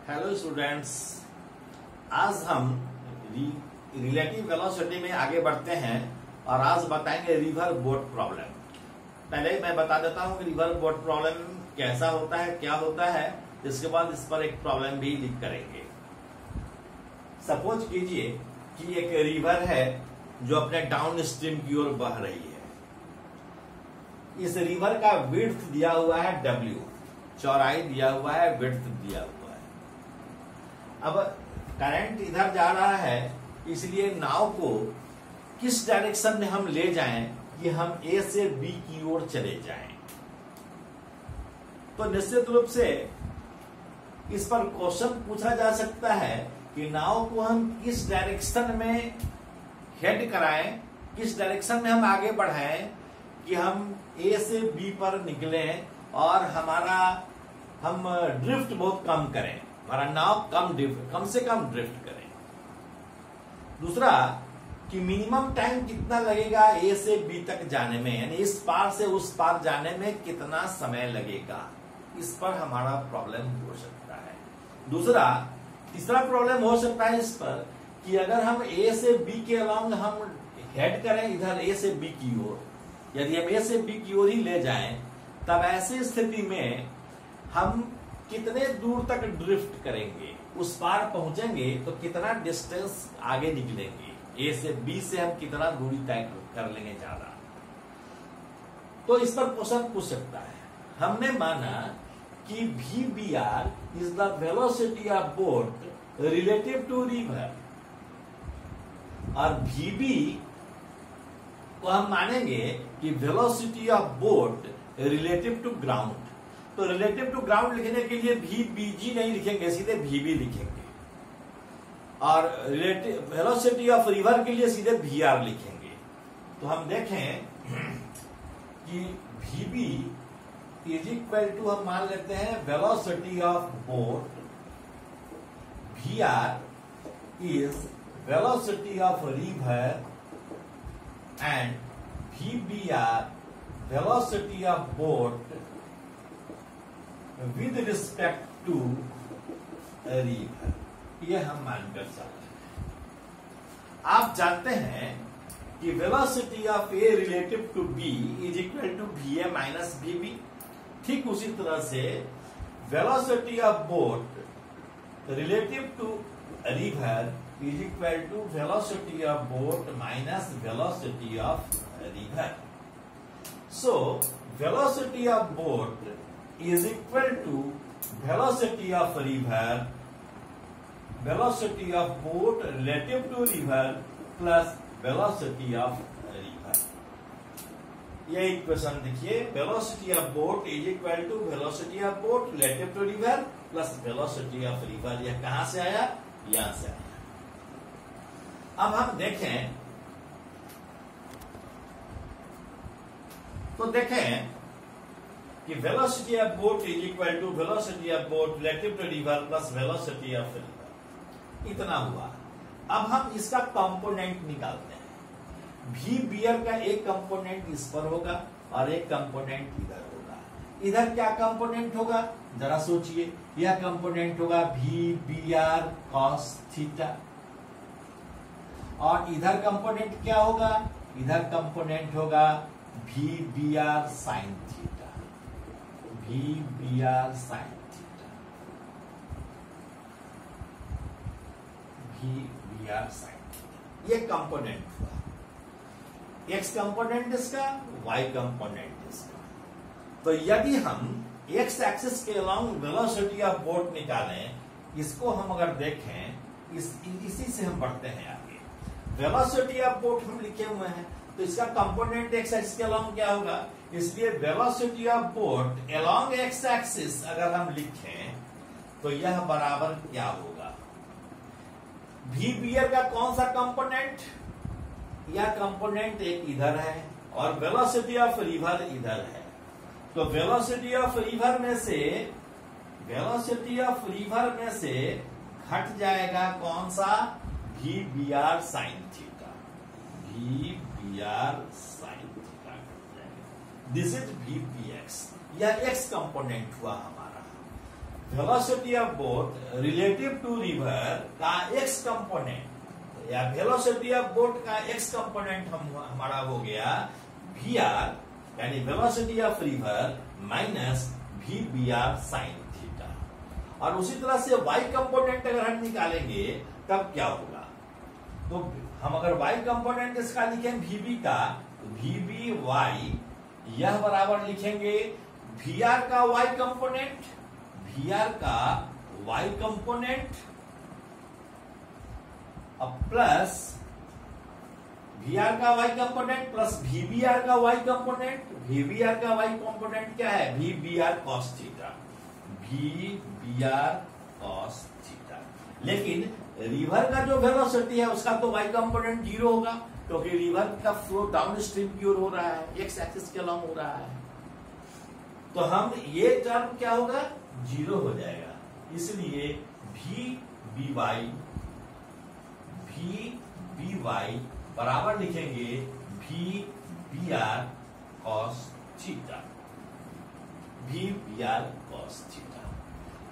Hello students, आज हम relative velocity में आगे बढ़ते हैं और आज बताएंगे रिवर बोट प्रॉब्लम। पहले मैं बता देता हूं कि रिवर बोट प्रॉब्लम कैसा होता है, क्या होता है। इसके बाद इस पर एक प्रॉब्लम भी लिख करेंगे। सपोज कीजिए कि एक रिवर है जो अपने डाउन स्ट्रीम की ओर बह रही है। इस रिवर का विड्थ दिया हुआ है W, चौड़ाई दिया हुआ है, विड्थ दिया हुआ है। अब करंट इधर जा रहा है, इसलिए नाव को किस डायरेक्शन में हम ले जाएं कि हम A से B की ओर चले जाएं। तो निश्चित रूप से इस पर क्वेश्चन पूछा जा सकता है कि नाव को हम किस डायरेक्शन में हेड कराएं, किस डायरेक्शन में हम आगे बढ़ाएं कि हम A से B पर निकले और हम ड्रिफ्ट बहुत कम करें, हमारा नाव कम से कम ड्रिफ्ट करें। दूसरा कि मिनिमम टाइम कितना लगेगा A से B तक जाने में, यानी इस पार से उस पार जाने में कितना समय लगेगा, इस पर हमारा प्रॉब्लम हो सकता है। तीसरा प्रॉब्लम हो सकता है इस पर कि अगर हम A से B के अलाउंग हम हेड करें इधर A से B की ओर, यदि हम A से B की ओर ही ले जाएं, तब ऐसी स्थिति में हम कितने दूर तक ड्रिफ्ट करेंगे, उस पार पहुंचेंगे तो कितना डिस्टेंस आगे निकलेंगे, A से B से हम कितना दूरी तय कर लेंगे ज्यादा। तो इस पर क्वेश्चन पूछ सकता है। हमने माना कि VBR is the velocity of boat relative to river और VB को हम मानेंगे कि velocity of boat relative to ground. तो रिलेटिव टू ग्राउंड लिखने के लिए VBG नहीं लिखेंगे, सीधे VB लिखेंगे। और रिलेटिव वेलोसिटी ऑफ रिवर के लिए सीधे VR लिखेंगे। तो हम देखें कि VB इज इक्वल टू, हम मान लेते हैं velocity of boat, VR is velocity of river and VBR velocity of boat with respect to river। ये हम मानकर चलते हैं। आप जानते हैं कि velocity of A relative to B is equal to VA minus VB। ठीक उसी तरह से velocity of boat relative to river is equal to velocity of boat minus velocity of river. So velocity of boat is equal to velocity of river, velocity of boat relative to river plus velocity of river। ये equation देखिए, velocity of boat is equal to velocity of boat relative to river plus velocity of river। यह कहां से आया? यहां से आया। अब हम देखें तो देखें कि velocity of boat is equal to velocity of boat relative to river plus velocity of river. इतना हुआ। अब हम इसका कंपोनेंट निकालते हैं। VBR का एक कंपोनेंट इस पर होगा और एक कंपोनेंट इधर होगा। इधर क्या कंपोनेंट होगा जरा सोचिए। यह कंपोनेंट होगा VBR cos थीटा और इधर कंपोनेंट क्या होगा, इधर कंपोनेंट होगा VBR sin theta, VBR sin theta, VBR sin theta. ये कंपोनेंट हुआ। X कंपोनेंट इसका, Y कंपोनेंट इसका। तो यदि हम X एक्सिस के अलोंग वेलोसिटी ऑफ बोट निकालें, इसको हम अगर देखें, इसी से हम बढ़ते हैं आगे। वेलोसिटी ऑफ बोट हम लिखे हुए हैं, तो इसका कंपोनेंट एक्स एक्सिस के अलोंग क्या होगा, इसलिए velocity of boat along x axis अगर हम लिखें तो यह बराबर क्या होगा। VBR का कौन सा कंपोनेंट, यह कंपोनेंट एक इधर है और वेलोसिटी ऑफ रिवर इधर है। तो वेलोसिटी ऑफ रिवर में से घट जाएगा कौन सा, VBR sin theta, VBR sin theta. This is VPX, यह X कंपोनेंट हुआ हमारा। Velocity of boat relative to river का एक्स कंपोनेंट या वेलोसिटी ऑफ बोट का एक्स कंपोनेंट हमारा हो गया वी आर, यानी velocity of river minus V B R sine theta. और उसी तरह से वाई कंपोनेंट अगर हम निकालेंगे तब क्या होगा, तो हम अगर वाई कंपोनेंट इसका लिखें वीबी का, तो वीबी वाई यह बराबर लिखेंगे वी आर का वाई कंपोनेंट, वी आर का Y component plus V R का वाई कंपोनेंट प्लस वीबीआर का वाई कंपोनेंट। वीबीआर का वाई कंपोनेंट क्या है, VBR cos theta, VBR cos theta. लेकिन रिवर का जो वेलोसिटी है उसका तो वाई कंपोनेंट 0 होगा, क्योंकि रिवर का फ्लो डाउन स्ट्रीम की ओर हो रहा है, एक्स एक्सिस के अलॉन्ग हो रहा है। तो हम ये टर्म क्या होगा, 0 हो जाएगा। इसलिए वी बी वाई बराबर लिखेंगे V B R cos theta, V B R cos theta.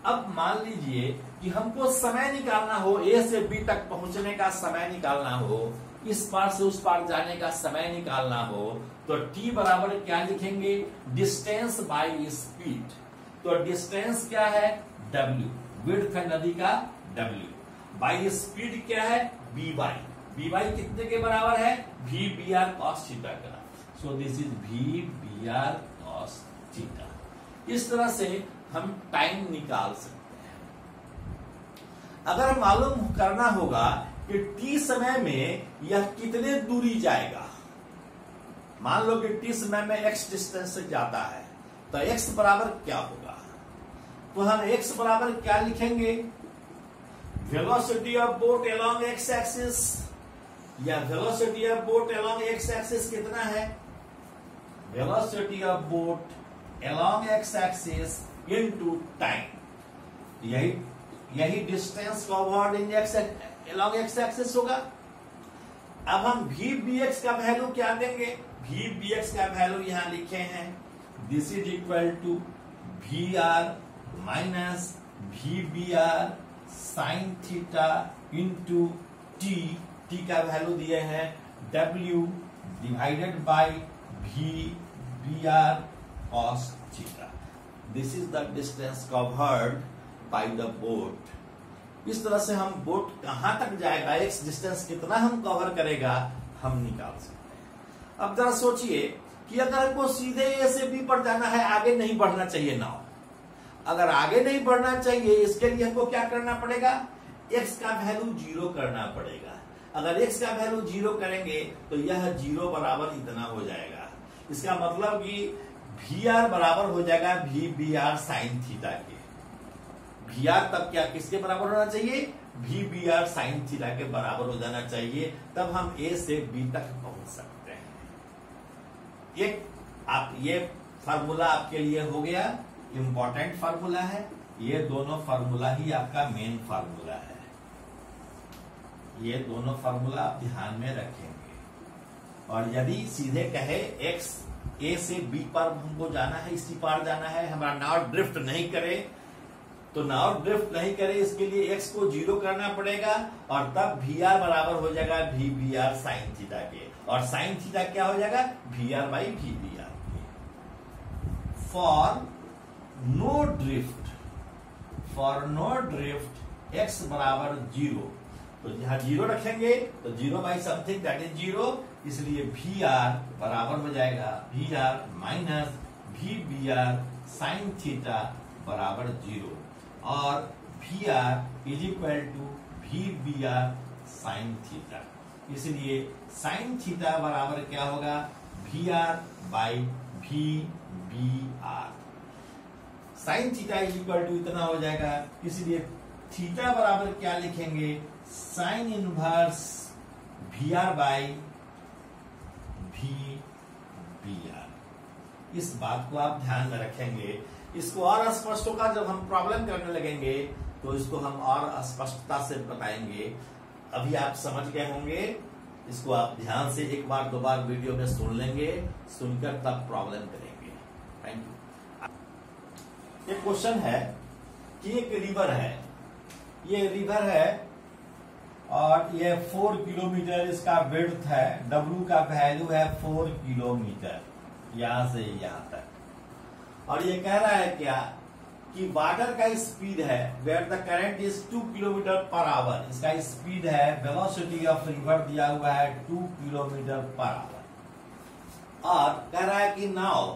अब मान लीजिए कि हमको समय निकालना हो, ए से बी तक पहुंचने का समय निकालना हो, इस पार से उस पार जाने का समय निकालना हो, तो t बराबर क्या लिखेंगे, डिस्टेंस बाय स्पीड। तो डिस्टेंस क्या है, w, विड्थ है नदी का w, बाय स्पीड क्या है, बी वाई कितने के बराबर है, V B R cos theta का। So this is V B R cos theta. इस तरह से हम टाइम निकाल सकते हैं। अगर मालूम करना होगा कि t समय में यह कितने दूरी जाएगा, मान लो कि t समय में x डिस्टेंस से जाता है, तो x बराबर क्या होगा, तो हम x बराबर क्या लिखेंगे, velocity of boat along x axis, या velocity of boat along x axis कितना है, velocity of boat along x axis into time, यही डिस्टेंस कवर्ड इन x अलोंग x एक्सिस होगा। अब हम वी बी एक्स का वैल्यू क्या देंगे, वी बी एक्स का वैल्यू यहां लिखे हैं, this is equal to V R minus V B R sine theta into T का वैल्यू दिए हैं w divided by V B R cos theta. This is the distance covered by the boat. इस तरह से हम boat कहां तक जाएगा, एक्स डिस्टेंस कितना हम कवर करेगा, हम निकाल सकते हैं। अब जरा सोचिए कि अगर हमको सीधे ए से बी पर जाना है, आगे नहीं बढ़ना चाहिए नाव, अगर आगे नहीं बढ़ना चाहिए, इसके लिए हमको क्या करना पड़ेगा, x का वैल्यू 0 करना पड़ेगा। अगर x का वैल्यू 0 करेंगे तो यह 0 बराबर इतना हो जाएगा। इसका मतलब कि वी आर बराबर हो जाएगा V B R sine theta के। वी आर तब क्या किसके बराबर होना चाहिए, V B R sine theta के बराबर हो जाना चाहिए, तब हम ए से बी तक पहुंच सकते हैं। ये फार्मूला आपके लिए हो गया, इंपॉर्टेंट फार्मूला है। ये दोनों फार्मूला ही आपका मेन फार्मूला है, ये दोनों फार्मूला आप ध्यान में रखेंगे। और यदि सीधे कहे x ए से बी पर हमको जाना है, इसी पार जाना है, हमारा नाव ड्रिफ्ट नहीं करे, तो नाव ड्रिफ्ट नहीं करे इसके लिए x को 0 करना पड़ेगा, और तब वी आर बराबर हो जाएगा V B R sine theta के, और साइन थीटा क्या हो जाएगा, V R by V B R. For no drift x बराबर 0, तो जहां 0 रखेंगे तो 0 बाई समथिंग दैट इज 0, इसलिए वी आर बराबर हो जाएगा V R minus V B R sine theta बराबर 0, और V R is equal to V B R sine theta. इसलिए साइन थीटा बराबर क्या होगा, V R by V B R. Sine theta is equal to इतना हो जाएगा, इसलिए थीटा बराबर क्या लिखेंगे, sine inverse V R by V B R. इस बात को आप ध्यान में रखेंगे। इसको और स्पष्ट होगा जब हम प्रॉब्लम करने लगेंगे, तो इसको हम और स्पष्टता से बताएंगे। अभी आप समझ गए होंगे, इसको आप ध्यान से एक बार दो बार वीडियो में सुन लेंगे, सुनकर तब प्रॉब्लम करेंगे। Thank you. एक क्वेश्चन है कि एक रिवर है, ये रिवर है और ये 4 किलोमीटर इसका विड्थ है, W का वैल्यू है 4 किलोमीटर यहां से यहां तक। और ये कह रहा है क्या कि वाटर का स्पीड है where the current is 2 kilometre per hour, इसका स्पीड है, वेलोसिटी ऑफ रिवर दिया हुआ है 2 किलोमीटर पर आवर। और कह रहा है कि now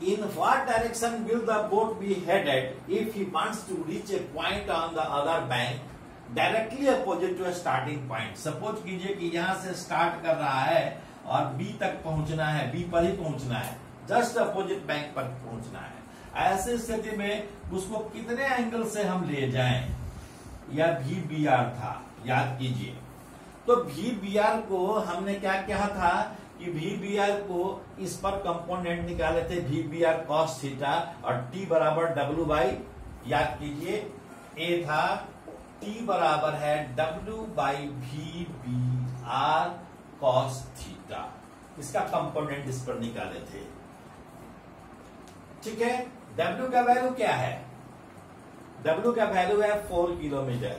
in what direction will the boat be headed if he wants to reach a point on the other bank directly opposite to starting point. Suppose कीजिए कि यहां से स्टार्ट कर रहा है और बी तक पहुंचना है, बी पर ही पहुंचना है, जस्ट अपोजिट बैंक पर पहुंचना है। ऐसी स्थिति में उसको कितने एंगल से हम ले जाएं, यह VBR था, याद कीजिए। तो VBR को हमने क्या कहा था कि VBR को इस पर कंपोनेंट निकाले थे, VBR cos थीटा और T बराबर W बाई, याद कीजिए A था, T बराबर है W by VBR cos theta, इसका कंपोनेंट इस पर निकाले थे। ठीक है, W का वैल्यू क्या है, W का वैल्यू है 4 किलोमीटर,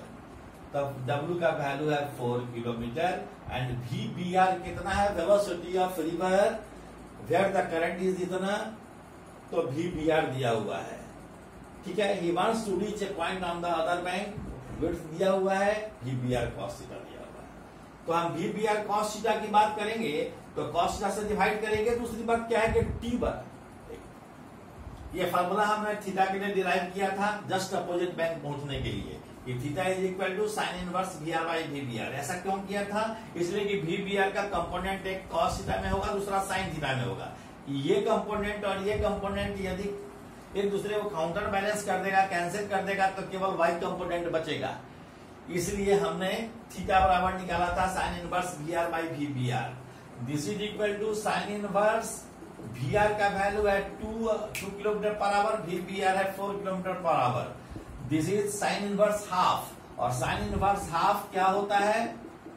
तब W का वैल्यू है 4 किलोमीटर एंड VBR कितना है, velocity of river where the current is इतना, तो VBR दिया हुआ है। ठीक है, he wants to reach a point on the other bank, width दिया हुआ है, VBR cos थीटा दिया हुआ है। तो हम VBR cos थीटा की बात करेंगे तो cos थीटा से डिवाइड करेंगे। दूसरी बात क्या है कि T बर, ये फार्मूला हमने थीटा के लिए डिराइव किया था जस्ट अपोजिट बैंक पहुंचने के लिए, कि theta is equal to sine inverse VR by VBR। ऐसा क्यों किया था, इसलिए कि VBR का कंपोनेंट एक cos थीटा में होगा, दूसरा साइन थीटा में होगा। ये कंपोनेंट और ये कंपोनेंट यदि एक दूसरे को काउंटर बैलेंस कर देगा, कैंसिल कर देगा, तो केवल y कंपोनेंट बचेगा। इसलिए हमने थीटा बराबर निकाला था sine inverse VR by VBR। This is equal to sine inverse VR का वैल्यू है 2 किलोमीटर पर आवर, VBR है 4 kilometre per our. This is sine inverse half, और साइन इनवर्स हाफ क्या होता है,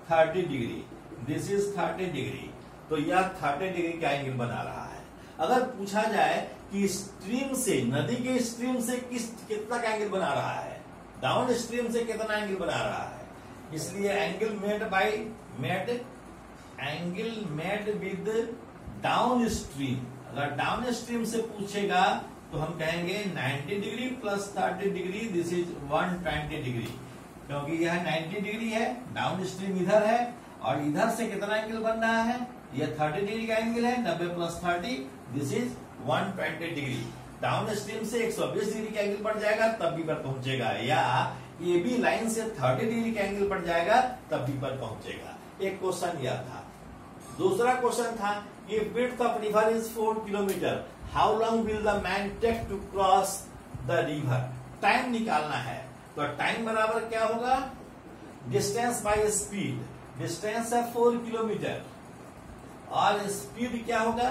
30 डिग्री। दिस इज 30 डिग्री, तो यह 30 degree का एंगल बना रहा है। अगर पूछा जाए कि स्ट्रीम से, नदी के स्ट्रीम से कितना का एंगल बना रहा है, डाउन स्ट्रीम से कितना एंगल बना रहा है, इसलिए angle made with down stream. अगर डाउन स्ट्रीम से पूछेगा तो हम कहेंगे 90 degree plus 30 degree, this is 120 degree, क्योंकि यह 90 डिग्री है, डाउन स्ट्रीम इधर है और इधर से कितना एंगल बन रहा है, यह 30 डिग्री का एंगल है, 90 plus 30, this is 120 degree. Down stream से 120 डिग्री का एंगल बढ़ जाएगा तब भी पर पहुंचेगा, या ये भी लाइन से 30 डिग्री का एंगल बढ़ जाएगा तब भी पर पहुंचेगा। एक क्वेश्चन यह था। दूसरा क्वेश्चन था, if width of river is 4 kilometer, how long will the man take to cross the river? Time निकालना है, तो टाइम बराबर क्या होगा, डिस्टेंस बाय स्पीड। डिस्टेंस है 4 किलोमीटर और स्पीड क्या होगा,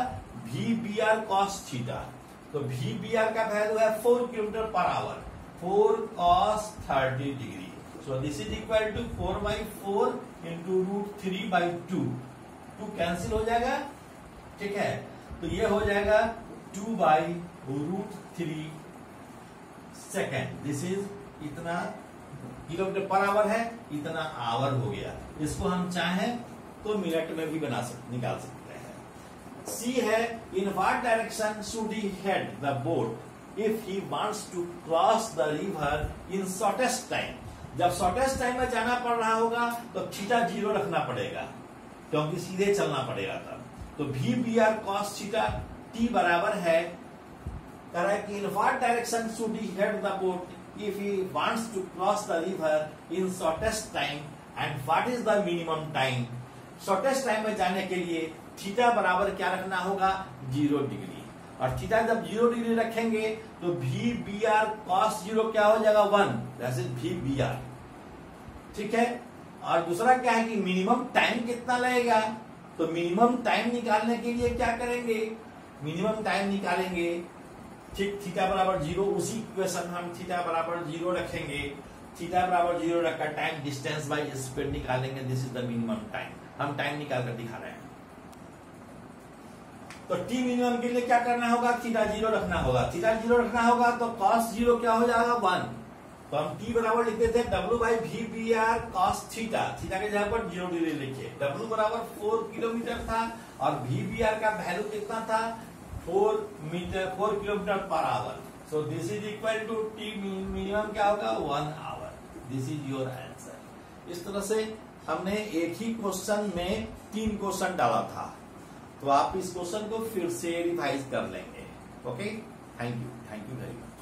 VBR cos थीटा। तो VBR का वैल्यू है 4 kilometre per hour, 4 cos 30 degree. So this is equal to 4/4 into √3/2, 2 cancel हो जाएगा। ठीक है, तो ये हो जाएगा 2/√3 सेकेंड। दिस इज इतना किलोमीटर पर आवर है, इतना आवर हो गया। इसको हम चाहें तो मिनट में भी निकाल सकते हैं। सी है, in what direction should he head the boat if he wants to cross the river in shortest time. जब शॉर्टेस्ट टाइम में जाना पड़ रहा होगा तो थीटा 0 रखना पड़ेगा, क्योंकि सीधे चलना पड़ेगा तब। तो VBR cos थीटा T बराबर है, कह रहा है कि in what direction should he head the boat if he wants to cross the river in shortest time and what is the minimum time. Shortest time में जाने के लिए थीटा बराबर क्या रखना होगा, 0 डिग्री। और थीटा जब 0 डिग्री रखेंगे तो VBR cos 0 क्या हो जाएगा, 1, दैट इज VBR। ठीक है, और दूसरा क्या है कि मिनिमम टाइम कितना लगेगा, तो मिनिमम टाइम निकालने के लिए क्या करेंगे, मिनिमम टाइम निकालेंगे। ठीक, थीटा बराबर 0, उसी इक्वेशन हम थीटा बराबर 0 रखेंगे। थीटा बराबर 0 रखकर टाइम डिस्टेंस बाय स्पीड निकालेंगे, this is the minimum time. हम टाइम निकाल कर दिखा रहे हैं। तो टी मिनिमम के लिए क्या करना होगा, थीटा 0 रखना होगा। थीटा 0 रखना होगा तो कॉस 0 क्या हो जाएगा 1। तो हम टी बराबर लिखते थे W by V B R cos theta, theta के जगह पर 0 डिग्री लिखिए। W बराबर 4 किलोमीटर था और वी बी आर का वैल्यू कितना था 4 kilometre per hour. So this is equal to T minimum क्या होगा 1 hour. This is your answer. इस तरह से हमने एक ही क्वेश्चन में 3 क्वेश्चन डाला था, तो आप इस क्वेश्चन को फिर से रिवाइज कर लेंगे। Okay, thank you very much.